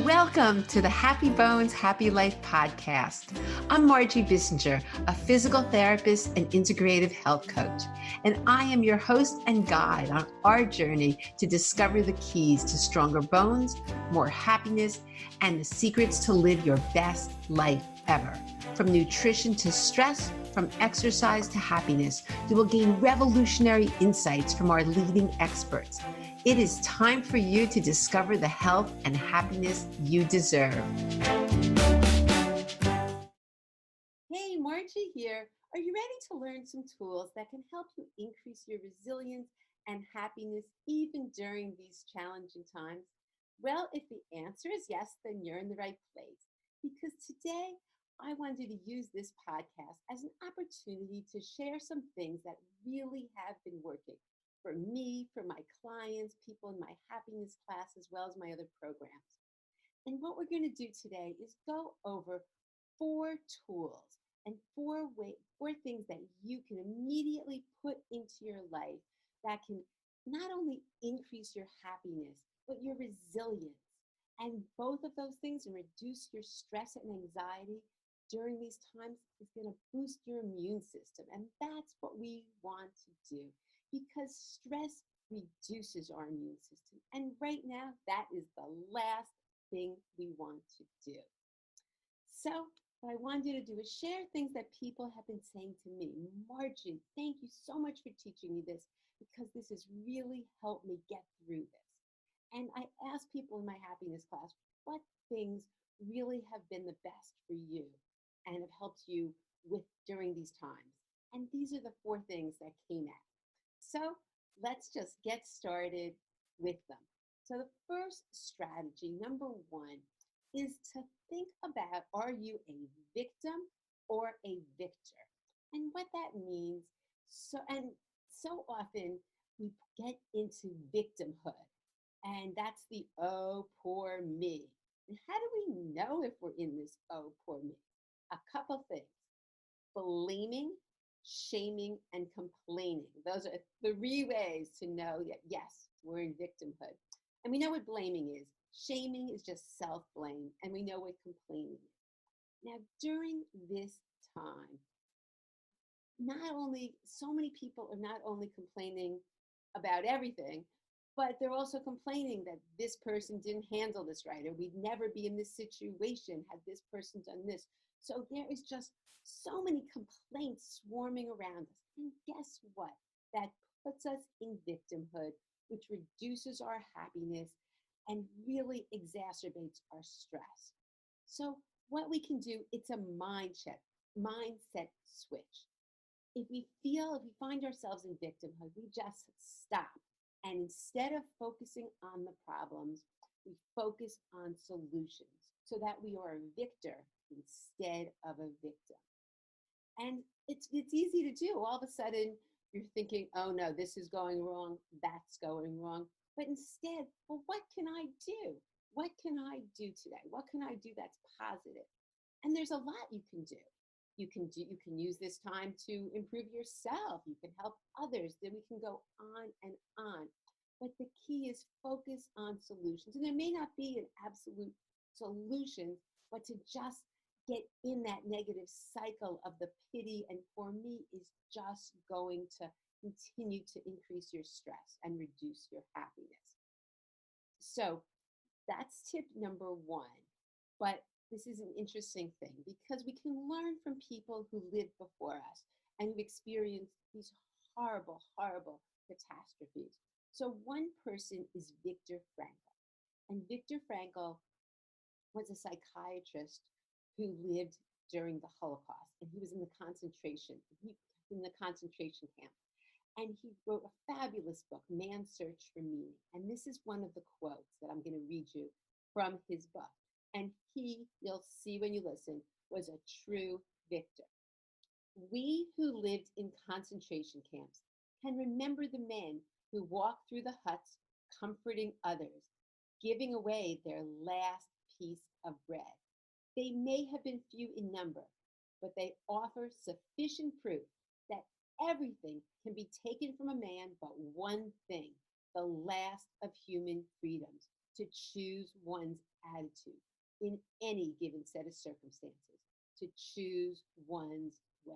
Welcome to the Happy Bones, Happy Life podcast. I'm Margie Bissinger, a physical therapist and integrative health coach, and I am your host and guide on our journey to discover the keys to stronger bones, more happiness, and the secrets to live your best life ever. From nutrition to stress, from exercise to happiness, you will gain revolutionary insights from our leading experts. It is time for you to discover the health and happiness you deserve. Hey, Margie here. Are you ready to learn some tools that can help you increase your resilience and happiness even during these challenging times? Well, if the answer is yes, then you're in the right place. Because today, I wanted to use this podcast as an opportunity to share some things that really have been working for me, for my clients, people in my happiness class, as well as my other programs. And what we're going to do today is go over 4 tools and 4 things that you can immediately put into your life that can not only increase your happiness, but your resilience. And both of those things and reduce your stress and anxiety during these times is going to boost your immune system. And that's what we want to do, because stress reduces our immune system. And right now, that is the last thing we want to do. So what I wanted to do is share things that people have been saying to me. Margie, thank you so much for teaching me this, because this has really helped me get through this. And I asked people in my happiness class, what things really have been the best for you and have helped you with during these times? And these are the 4 things that came out. So let's just get started with them. So the first strategy, number 1, is to think about, are you a victim or a victor? And what that means, so often we get into victimhood, and that's the oh, poor me. And how do we know if we're in this oh, poor me? A couple things: blaming, shaming, and complaining. Those are 3 ways to know that, yes, we're in victimhood. And we know what blaming is. Shaming is just self-blame, and we know what complaining is. Now, during this time, so many people are not only complaining about everything, but they're also complaining that this person didn't handle this right, or we'd never be in this situation had this person done this. So there is just so many complaints swarming around us. And guess what? That puts us in victimhood, which reduces our happiness and really exacerbates our stress. So what we can do, it's a mindset switch. If we find ourselves in victimhood, we just stop. And instead of focusing on the problems, we focus on solutions so that we are a victor instead of a victim. And it's easy to do. All of a sudden, you're thinking, oh no, this is going wrong, that's going wrong. But instead, well, what can I do? What can I do today? What can I do that's positive? And there's a lot you can do. You can use this time to improve yourself. You can help others. Then we can go on and on. But the key is focus on solutions. And there may not be an absolute solution, but to just get in that negative cycle of the pity and for me is just going to continue to increase your stress and reduce your happiness. So that's tip number 1. But this is an interesting thing, because we can learn from people who lived before us and who've experienced these horrible, horrible catastrophes. So one person is Viktor Frankl. And Viktor Frankl was a psychiatrist who lived during the Holocaust, and he was in the concentration camp. And he wrote a fabulous book, Man's Search for Meaning. And this is one of the quotes that I'm going to read you from his book. And he, you'll see when you listen, was a true victor. We who lived in concentration camps can remember the men who walked through the huts comforting others, giving away their last piece of bread. They may have been few in number, but they offer sufficient proof that everything can be taken from a man but one thing, the last of human freedoms, to choose one's attitude in any given set of circumstances, to choose one's way.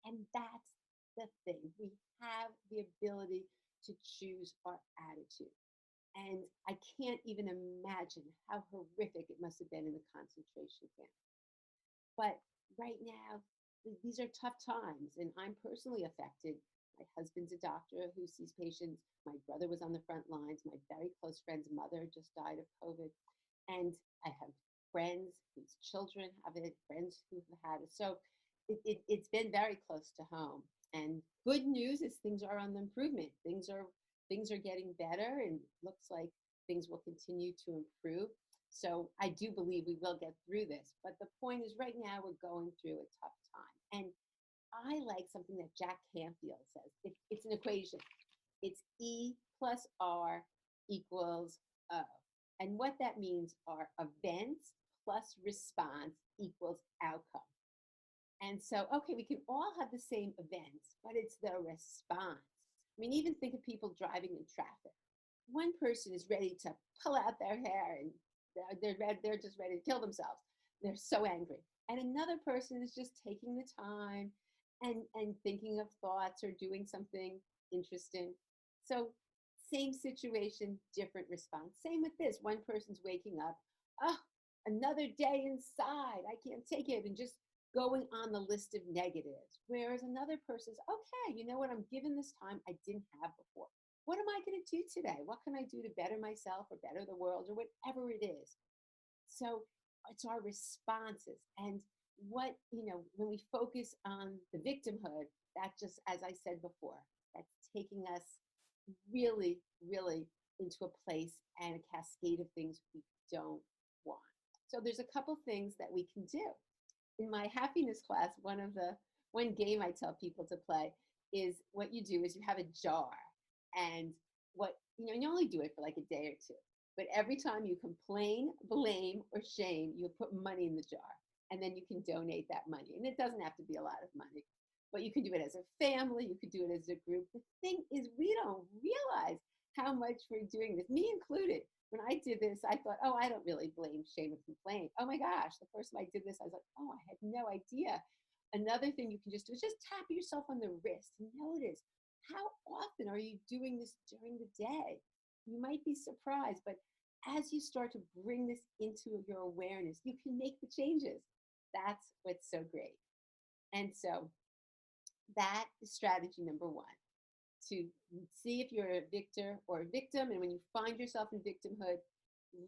And that's the thing. We have the ability to choose our attitude. And I can't even imagine how horrific it must have been in the concentration camp. But right now, these are tough times, and I'm personally affected. My husband's a doctor who sees patients. My brother was on the front lines. My very close friend's mother just died of COVID. And I have friends whose children have it, friends who have had it. So it's been very close to home. And good news is things are on the improvement. Things are getting better, and looks like things will continue to improve. So I do believe we will get through this. But the point is, right now we're going through a tough time. And I like something that Jack Canfield says. It's an equation. It's E plus R equals O. And what that means are events plus response equals outcome. And so, okay, we can all have the same events, but it's the response. I mean, even think of people driving in traffic. One person is ready to pull out their hair, and they're just ready to kill themselves. They're so angry. And another person is just taking the time and thinking of thoughts or doing something interesting. So same situation, different response. Same with this. One person's waking up, oh, another day inside. I can't take it. And just going on the list of negatives. Whereas another person's, okay, you know what? I'm given this time I didn't have before. What am I going to do today? What can I do to better myself or better the world or whatever it is? So it's our responses. And when we focus on the victimhood, that just, as I said before, that's taking us really, really into a place and a cascade of things we don't want. So there's a couple things that we can do. In my happiness class, one game I tell people to play is, what you do is you have a jar, and you only do it for like a day or two. But every time you complain, blame, or shame, you put money in the jar, and then you can donate that money. And it doesn't have to be a lot of money, but you can do it as a family, you could do it as a group. The thing is, we don't realize how much we're doing this, me included. When I did this, I thought, oh, I don't really blame, shame, and complain. Oh my gosh, the first time I did this, I was like, oh, I had no idea. Another thing you can just do is just tap yourself on the wrist and notice, how often are you doing this during the day? You might be surprised, but as you start to bring this into your awareness, you can make the changes. That's what's so great. And so that is strategy number one, to see if you're a victor or a victim. And when you find yourself in victimhood,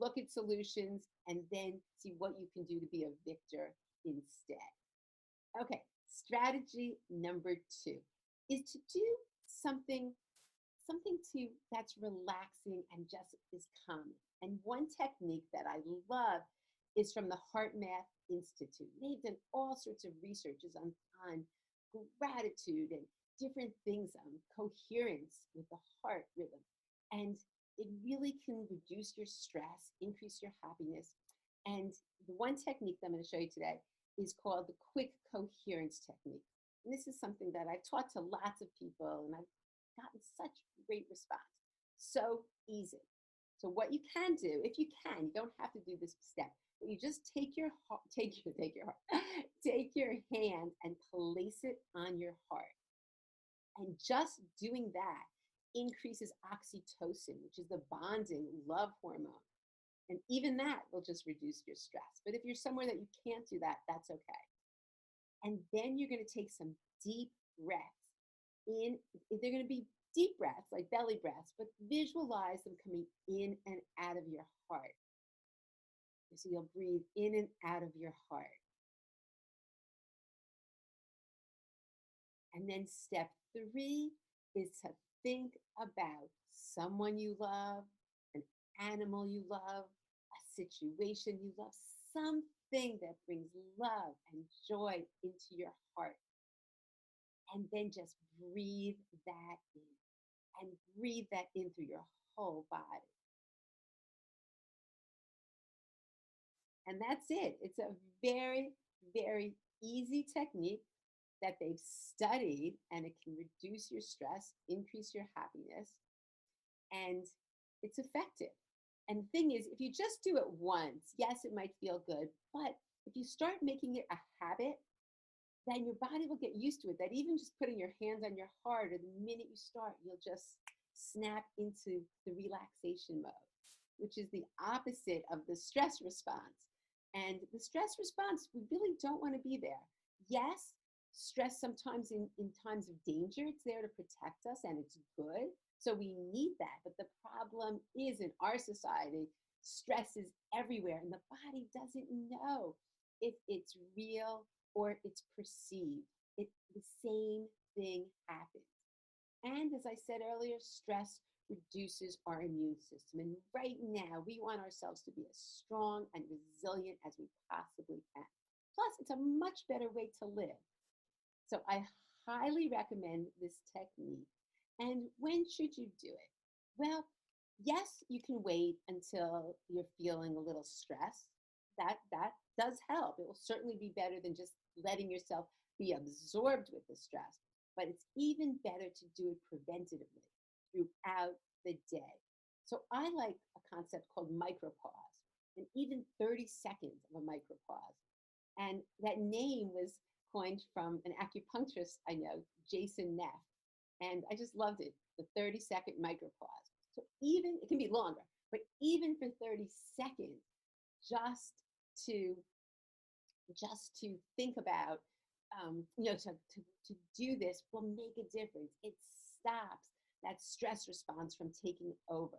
look at solutions and then see what you can do to be a victor instead. Okay, strategy number two is to do something that's relaxing and just is calming. And one technique that I love is from the Heart Math Institute. They've done all sorts of researches on gratitude and different things, coherence with the heart rhythm. And it really can reduce your stress, increase your happiness. And the one technique that I'm going to show you today is called the quick coherence technique. And this is something that I've taught to lots of people, and I've gotten such great response. So easy. So what you can do, if you can, you don't have to do this step, but you just take your hand and place it on your heart. And just doing that increases oxytocin, which is the bonding love hormone. And even that will just reduce your stress. But if you're somewhere that you can't do that, that's okay. And then you're going to take some deep breaths in. They're going to be deep breaths, like belly breaths, but visualize them coming in and out of your heart. So you'll breathe in and out of your heart. And then step 3 is to think about someone you love, an animal you love, a situation you love, something that brings love and joy into your heart. And then just breathe that in, and breathe that in through your whole body. And that's it. It's a very, very easy technique that they've studied, and it can reduce your stress, increase your happiness, and it's effective. And the thing is, if you just do it once, yes, it might feel good, but if you start making it a habit, then your body will get used to it. That even just putting your hands on your heart, or the minute you start, you'll just snap into the relaxation mode, which is the opposite of the stress response. And the stress response, we really don't want to be there. Yes, stress sometimes in times of danger, it's there to protect us and it's good. So we need that. But the problem is in our society, stress is everywhere and the body doesn't know if it's real or it's perceived. The same thing happens. And as I said earlier, stress reduces our immune system. And right now, we want ourselves to be as strong and resilient as we possibly can. Plus, it's a much better way to live. So I highly recommend this technique. And when should you do it? Well, yes, you can wait until you're feeling a little stressed. That does help. It will certainly be better than just letting yourself be absorbed with the stress. But it's even better to do it preventatively throughout the day. So I like a concept called micropause, and even 30 seconds of a micropause. And that name was coined from an acupuncturist I know, Jason Neff. And I just loved it, the 30-second micropause. So even, it can be longer, but even for 30 seconds, just to think about, to do this will make a difference. It stops that stress response from taking over.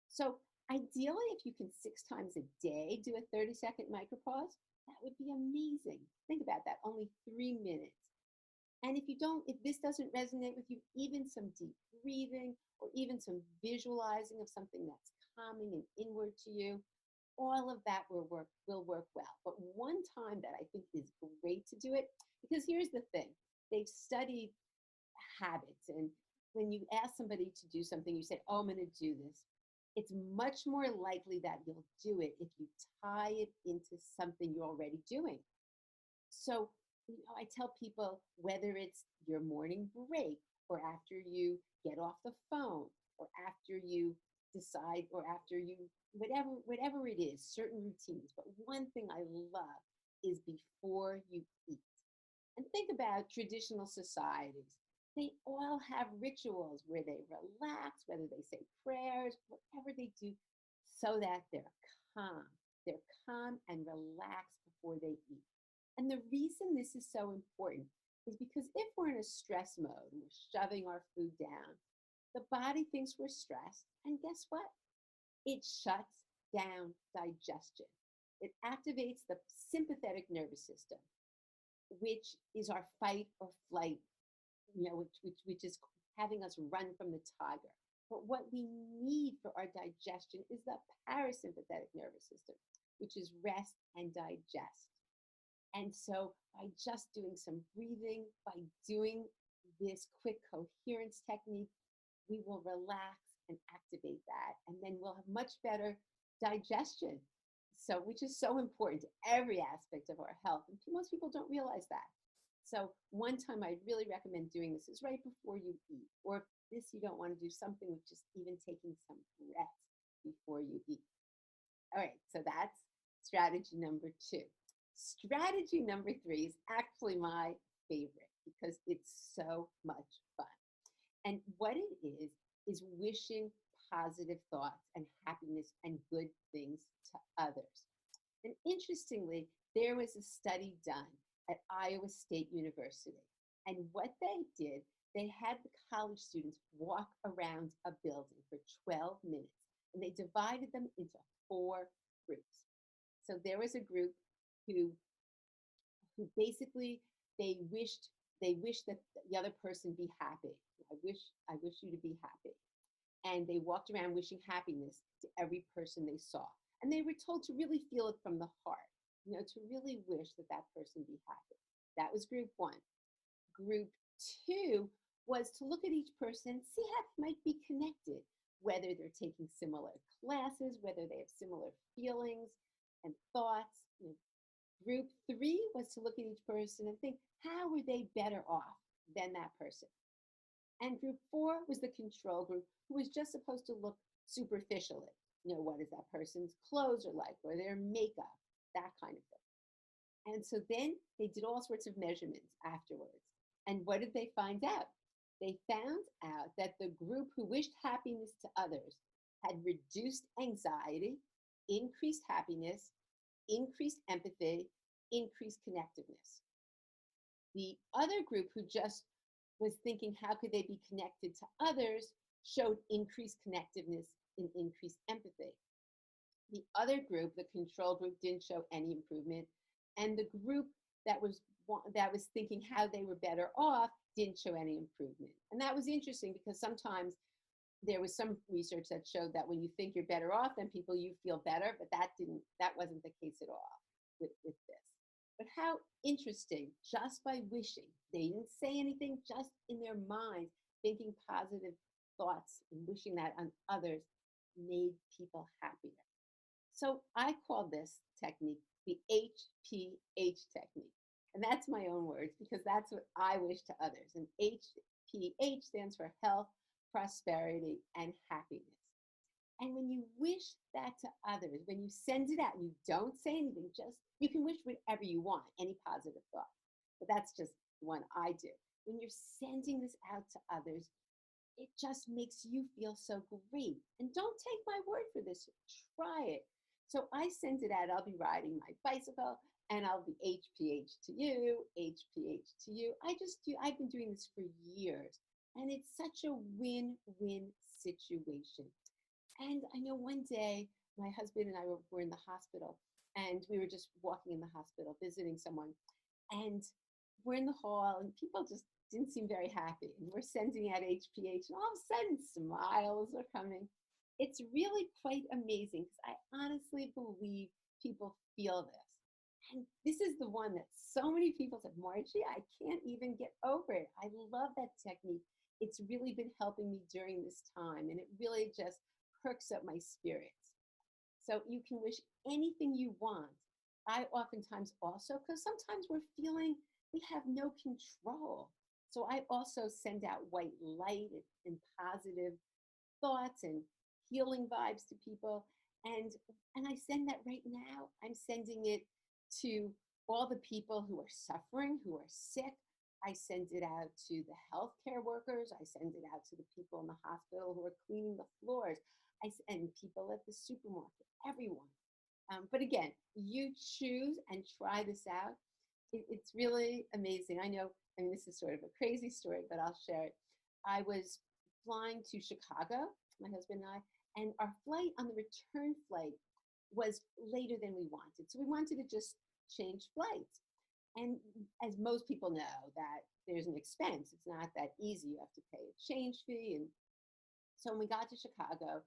So ideally, if you can 6 times a day do a 30-second micropause, that would be amazing. Think about that, only 3 minutes. And if this doesn't resonate with you, even some deep breathing or even some visualizing of something that's calming and inward to you, all of that will work well. But one time that I think is great to do it, because here's the thing, they've studied habits, and when you ask somebody to do something, you say, oh, I'm going to do this. It's much more likely that you'll do it if you tie it into something you're already doing. So, I tell people, whether it's your morning break or after you get off the phone or after you decide or after you, whatever it is, certain routines. But one thing I love is before you eat. And think about traditional societies. They all have rituals where they relax, whether they say prayers, whatever they do, so that they're calm. They're calm and relaxed before they eat. And the reason this is so important is because if we're in a stress mode and we're shoving our food down, the body thinks we're stressed. And guess what? It shuts down digestion. It activates the sympathetic nervous system, which is our fight or flight, which is having us run from the tiger. But what we need for our digestion is the parasympathetic nervous system, which is rest and digest. And so by just doing some breathing, by doing this quick coherence technique, we will relax and activate that. And then we'll have much better digestion. So, which is so important to every aspect of our health. And most people don't realize that. So one time I really recommend doing this is right before you eat. Or if this you don't want to do, something with just even taking some rest before you eat. All right, so that's strategy number 2. Strategy number 3 is actually my favorite because it's so much fun. And what it is wishing positive thoughts and happiness and good things to others. And interestingly, there was a study done at Iowa State University. And what they did, they had the college students walk around a building for 12 minutes, and they divided them into 4 groups. So there was a group who basically they wished that the other person be happy. I wish you to be happy. And they walked around wishing happiness to every person they saw. And they were told to really feel it from the heart, to really wish that that person be happy. That was group 1. Group 2 was to look at each person and see how they might be connected, whether they're taking similar classes, whether they have similar feelings and thoughts. Group 3 was to look at each person and think, how were they better off than that person? And group 4 was the control group, who was just supposed to look superficially. what is that person's clothes are like, or their makeup, that kind of thing. And so then they did all sorts of measurements afterwards. And what did they find out? They found out that the group who wished happiness to others had reduced anxiety, increased happiness, increased empathy, increased connectiveness. The other group who just was thinking, how could they be connected to others, showed increased connectiveness and increased empathy. The other group, the control group, didn't show any improvement. And the group that was thinking how they were better off didn't show any improvement. And that was interesting because sometimes there was some research that showed that when you think you're better off than people, you feel better, but that wasn't the case at all with this. But how interesting, just by wishing, they didn't say anything, just in their mind, thinking positive thoughts and wishing that on others made people happier. So I call this technique the HPH technique. And that's my own words because that's what I wish to others. And HPH stands for health, prosperity, and happiness. And when you wish that to others, when you send it out, you don't say anything, just you can wish whatever you want, any positive thought. But that's just one I do. When you're sending this out to others, it just makes you feel so great. And don't take my word for this, try it. So I send it out, I'll be riding my bicycle and I'll be HPH to you, HPH to you. I've been doing this for years and it's such a win-win situation. And I know one day my husband and I were in the hospital and we were just walking in the hospital visiting someone and we're in the hall and people just didn't seem very happy. And we're sending out HPH and all of a sudden smiles are coming. It's really quite amazing because I honestly believe people feel this. And this is the one that so many people said, Margie, I can't even get over it. I love that technique. It's really been helping me during this time and it really just perks up my spirits. So you can wish anything you want. I oftentimes also, because sometimes we're feeling we have no control. So I also send out white light and positive thoughts and healing vibes to people. And I send that right now. I'm sending it to all the people who are suffering, who are sick. I send it out to the healthcare workers. I send it out to the people in the hospital who are cleaning the floors. I send people at the supermarket, everyone. But again, you choose and try this out. It's really amazing. I know, I mean, this is sort of a crazy story, but I'll share it. I was flying to Chicago, my husband and I, and our flight on the return flight was later than we wanted. So we wanted to just change flights. And as most people know, that there's an expense. It's not that easy. You have to pay a change fee. And so when we got to Chicago,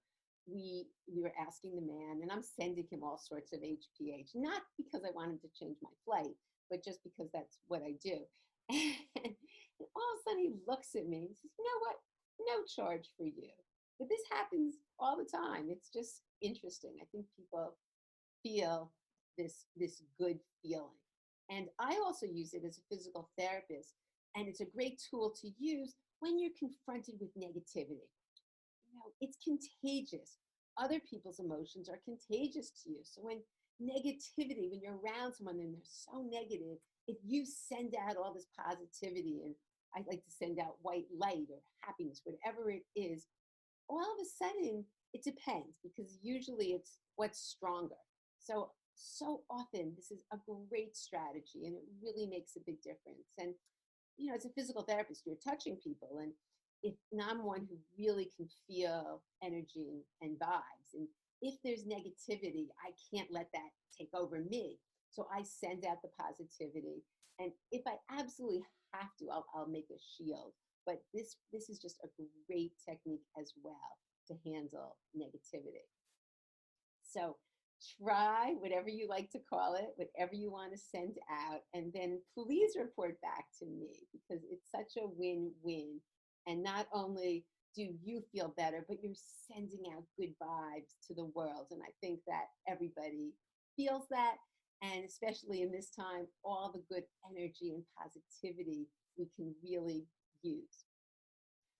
we were asking the man, and I'm sending him all sorts of HPH, not because I wanted to change my flight, but just because that's what I do. And all of a sudden he looks at me and says, you know what? No charge for you. But this happens all the time. It's just interesting. I think people feel this good feeling. And I also use it as a physical therapist. And it's a great tool to use when you're confronted with negativity. It's contagious. Other people's emotions are contagious to you. So when negativity, when you're around someone and they're so negative, if you send out all this positivity, and I like to send out white light or happiness, whatever it is, all of a sudden it depends because usually it's what's stronger. So often this is a great strategy and it really makes a big difference. And as a physical therapist, you're touching people, and I'm one who really can feel energy and vibes. And if there's negativity, I can't let that take over me. So I send out the positivity. And if I absolutely have to, I'll make a shield. But this is just a great technique as well to handle negativity. So try whatever you like to call it, whatever you want to send out, and then please report back to me because it's such a win-win. And not only do you feel better, but you're sending out good vibes to the world. And I think that everybody feels that. And especially in this time, all the good energy and positivity we can really use.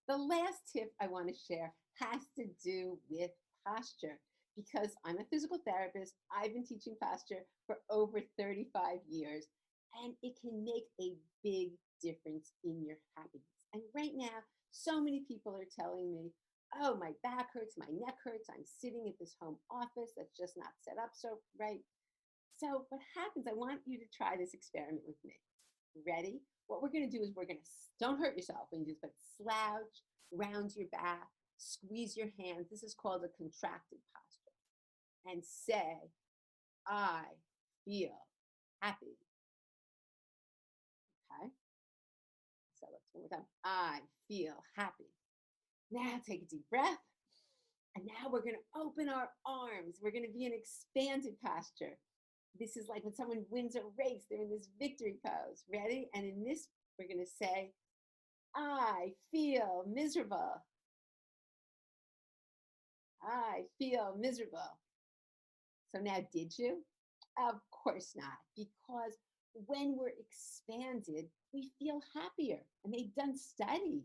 The last tip I want to share has to do with posture. because I'm a physical therapist. I've been teaching posture for over 35 years, and it can make a big difference in your happiness. And right now, so many people are telling me, oh, my back hurts, my neck hurts, I'm sitting at this home office that's just not set up so right. So what happens, I want you to try this experiment with me. Ready? What we're going to do is don't hurt yourself when you do this, but slouch, round your back, squeeze your hands. This is called a contracted posture. And say, I feel happy. Okay? So let's one more time. I feel happy. Now take a deep breath. And now we're going to open our arms. We're going to be in expanded posture. This is like when someone wins a race, they're in this victory pose. Ready? And in this, we're going to say, I feel miserable. I feel miserable. So now, did you? Of course not, because when we're expanded, we feel happier. And they've done studies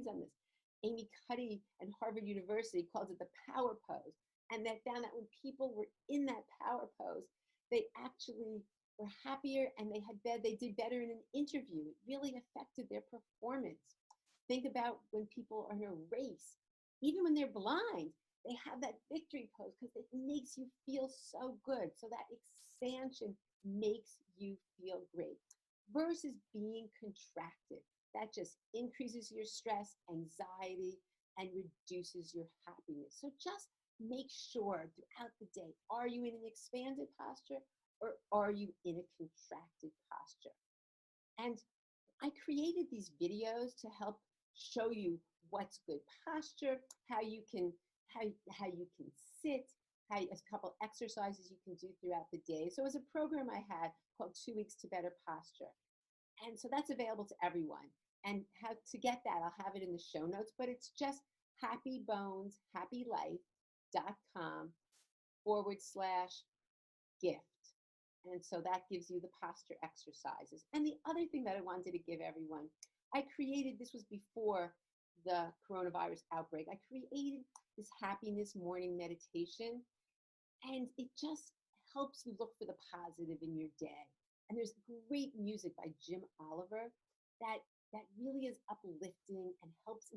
on this. Amy Cuddy and Harvard University calls it the power pose. And they found that when people were in that power pose, they actually were happier and they did better in an interview. It really affected their performance. Think about when people are in a race, even when they're blind, they have that victory pose because it makes you feel so good. So that expansion makes you feel great versus being contracted. That just increases your stress, anxiety, and reduces your happiness. So just make sure throughout the day, are you in an expanded posture or are you in a contracted posture? And I created these videos to help show you what's good posture, how you can sit, a couple exercises you can do throughout the day. So it was a program I had called 2 Weeks to Better Posture. And so that's available to everyone. And how to get that, I'll have it in the show notes, but it's just happyboneshappylife.com/gift. And so that gives you the posture exercises. And the other thing that I wanted to give everyone, I created, this was before the coronavirus outbreak, I created this happiness morning meditation, and it just helps you look for the positive in your day. And there's great music by Jim Oliver that really is uplifting and helps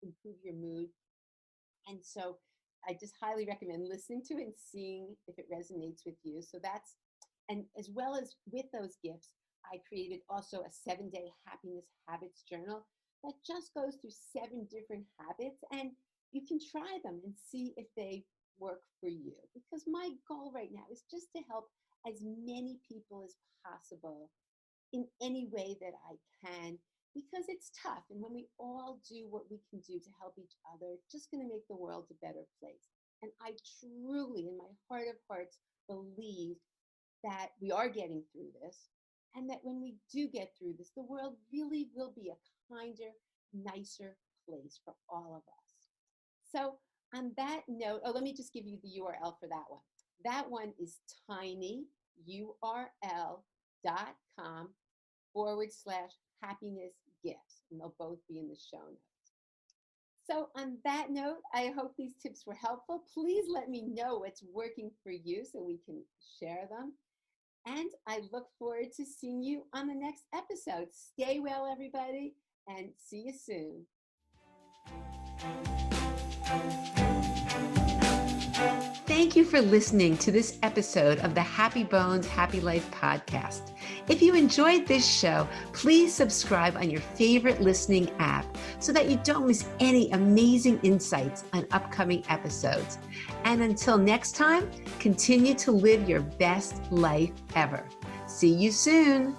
improve your mood. And so I just highly recommend listening to it and seeing if it resonates with you. So that's, and as well as with those gifts, I created also a 7-day happiness habits journal that just goes through 7 different habits, and you can try them and see if they work for you. Because my goal right now is just to help as many people as possible in any way that I can, because it's tough. And when we all do what we can do to help each other, it's just going to make the world a better place. And I truly, in my heart of hearts, believe that we are getting through this, and that when we do get through this, the world really will be a kinder, nicer place for all of us. So on that note, let me just give you the URL for that one. That one is tinyurl.com/happiness-gifts, and they'll both be in the show notes. So on that note, I hope these tips were helpful. Please let me know what's working for you so we can share them. And I look forward to seeing you on the next episode. Stay well, everybody, and see you soon. Thank you for listening to this episode of the Happy Bones, Happy Life podcast. If you enjoyed this show, please subscribe on your favorite listening app so that you don't miss any amazing insights on upcoming episodes. And until next time, continue to live your best life ever. See you soon.